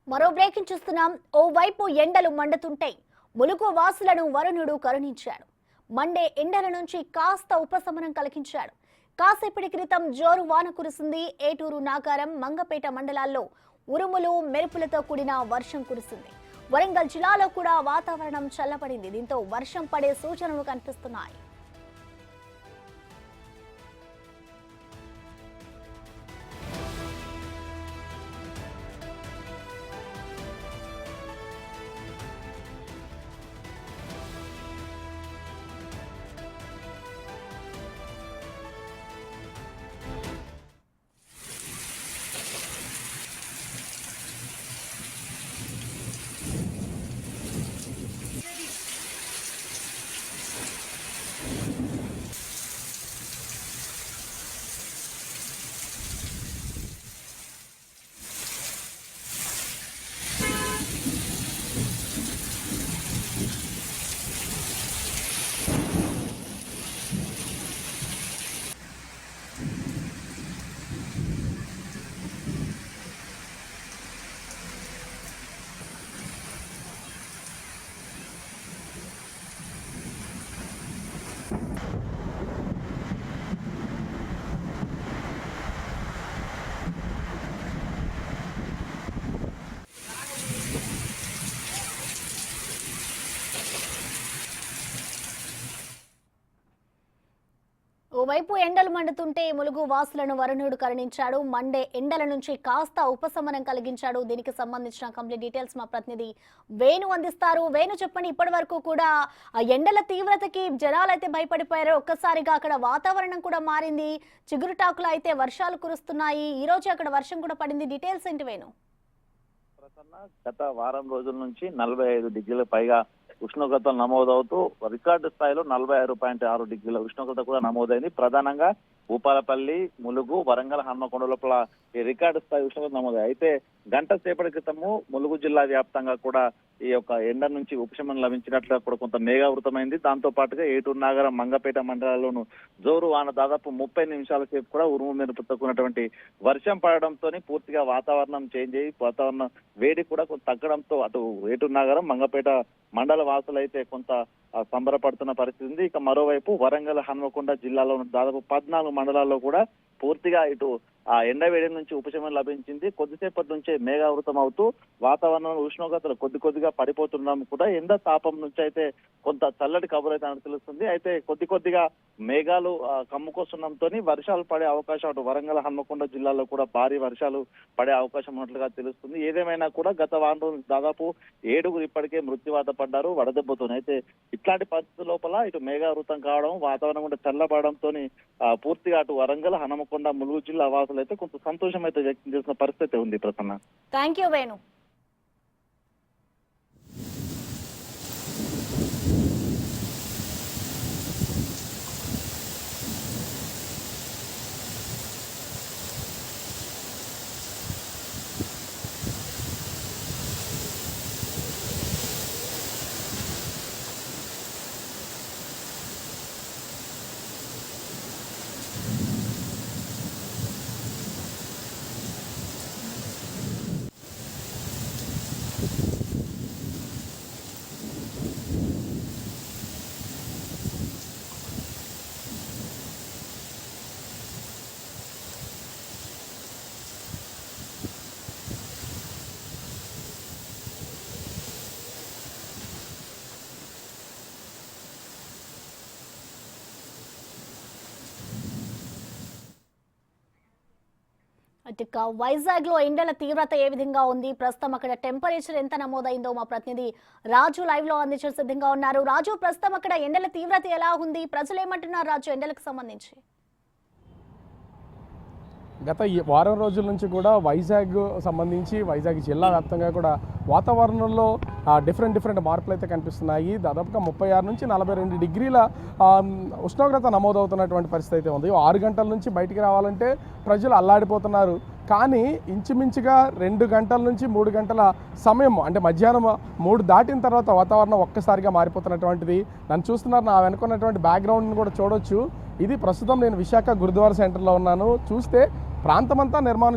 మరో బ్రేకింగ్ చూస్తున్నాం. ఓవైపు ఎండలు మండుతుంటే ములుగు వాసులను వరుణుడు కరుణించాడు. మండే ఎండల నుంచి కాస్త ఉపశమనం కలిగించాడు. కాసేపటి క్రితం జోరు వాన కురిసింది. ఏటూరు, నాగారం, మంగపేట మండలాల్లో ఉరుములు, మెరుపులతో కూడిన వర్షం కురిసింది. వరంగల్ జిల్లాలో కూడా వాతావరణం చల్లబడింది. దీంతో వర్షం పడే సూచనలు కనిపిస్తున్నాయి. ఓవైపు ఎండలు మండుతుంటే ములుగు వాసులను వరుణుడు కరుణించాడు. మండే ఎండల నుంచి కాస్త ఉపశమనం కలిగించాడు. దీనికి సంబంధించిన కంప్లీట్ డీటెయిల్స్ మా ప్రతినిధి వేణు అందిస్తారు. వేణు, చెప్పండి, ఇప్పటి వరకు కూడా ఆ ఎండల తీవ్రతకి జనాలు అయితే భయపడిపోయారు. ఒక్కసారిగా అక్కడ వాతావరణం కూడా మారింది. చిగురుటాకులు అయితే వర్షాలు కురుస్తున్నాయి. ఈ రోజు అక్కడ వర్షం కూడా పడింది. డీటెయిల్స్ ఏంటి వేణు? గత వారం రోజుల నుంచి 45 డిగ్రీల పైగా ఉష్ణోగ్రతలు నమోదవుతూ రికార్డు స్థాయిలో 46.6 డిగ్రీల ఉష్ణోగ్రత కూడా నమోదైంది. ప్రధానంగా భూపాలపల్లి, ములుగు, వరంగల్, హన్మకొండ లోపల ఈ రికార్డు స్థాయి ఉష్ణోగ్రత నమోదై అయితే గంట సేపటి క్రితము ములుగు జిల్లా వ్యాప్తంగా కూడా ఈ యొక్క ఎండ నుంచి ఉపశమనం లభించినట్లుగా కూడా కొంత మేఘావృతమైంది. దాంతో పాటుగా ఏటూరు, నాగరం, మంగపేట మండలాల్లోనూ జోరు వాన దాదాపు 30 నిమిషాల సేపు కూడా ఉరుము మెరుపుతో కూడినటువంటి వర్షం పడడంతో పూర్తిగా వాతావరణం చేంజ్ అయ్యి వాతావరణం వేడి కూడా కొంత తగ్గడంతో అటు ఏటూరు, నాగరం, మంగపేట మండల వాసులు అయితే కొంత సంబరపడుతున్న పరిస్థితి ఉంది. ఇక మరోవైపు వరంగల్, హన్మకొండ జిల్లాలో దాదాపు 14 మండలాల్లో కూడా పూర్తిగా ఇటు ఆ ఎండవేడి నుంచి ఉపశమనం లభించింది. కొద్దిసేపటి నుంచే మేఘావృతం అవుతూ వాతావరణంలో ఉష్ణోగ్రతలు కొద్దిగా పడిపోతున్నాం కూడా ఎండ తాపం నుంచి అయితే కొంత చల్లటి కబురు అయితే అని తెలుస్తుంది. అయితే కొద్దిగా మేఘాలు కమ్ముకొస్తుండడంతో వర్షాలు పడే అవకాశం అటు వరంగల్, హన్మకొండ జిల్లాలో కూడా భారీ వర్షాలు పడే అవకాశం ఉన్నట్లుగా తెలుస్తుంది. ఏదేమైనా కూడా గత వారం రోజులు దాదాపు 7 ఇప్పటికే మృత్యువాత పడ్డారు వడదెబ్బతో. అయితే ఇట్లాంటి పరిస్థితుల లోపల ఇటు మేఘావృతం కావడం, వాతావరణం కూడా చల్లబడడంతో పూర్తిగా అటు వరంగల్, హన్మకొండ, ములుగు జిల్లా వాసులు అయితే కొంత సంతోషం అయితే వ్యక్తం చేసిన పరిస్థితి ఉంది. Prasanna, thank you Venu. వైజాగ్ లో ఎండల తీవ్రత ఏ విధంగా ఉంది, ప్రస్తుతం అక్కడ టెంపరేచర్ ఎంత నమోదైందో మా ప్రతినిధి రాజు లైవ్ లో అందించే సిద్ధంగా ఉన్నారు. రాజు, ప్రస్తుతం అక్కడ ఎండల తీవ్రత ఎలా ఉంది, ప్రజలు ఏమంటున్నారు రాజు ఎండలకు సంబంధించి? గత వారం రోజుల నుంచి కూడా వైజాగ్ జిల్లా వ్యాప్తంగా కూడా వాతావరణంలో డిఫరెంట్ మార్పులు అయితే కనిపిస్తున్నాయి. దాదాపుగా 36 నుంచి 42 డిగ్రీల ఉష్ణోగ్రత నమోదవుతున్నటువంటి పరిస్థితి అయితే ఉంది. 6 గంటల నుంచి బయటికి రావాలంటే ప్రజలు అల్లాడిపోతున్నారు. కానీ ఇంచుమించుగా 2 గంటల నుంచి 3 గంటల సమయం, అంటే మధ్యాహ్నం 3 దాటిన తర్వాత వాతావరణం ఒక్కసారిగా మారిపోతున్నటువంటిది. నన్ను చూస్తున్నారు, నా వెనుకున్నటువంటి బ్యాక్గ్రౌండ్ని కూడా చూడొచ్చు. ఇది ప్రస్తుతం నేను విశాఖ గురుద్వారా సెంటర్లో ఉన్నాను. చూస్తే ప్రాంతమంతా నిర్మాణ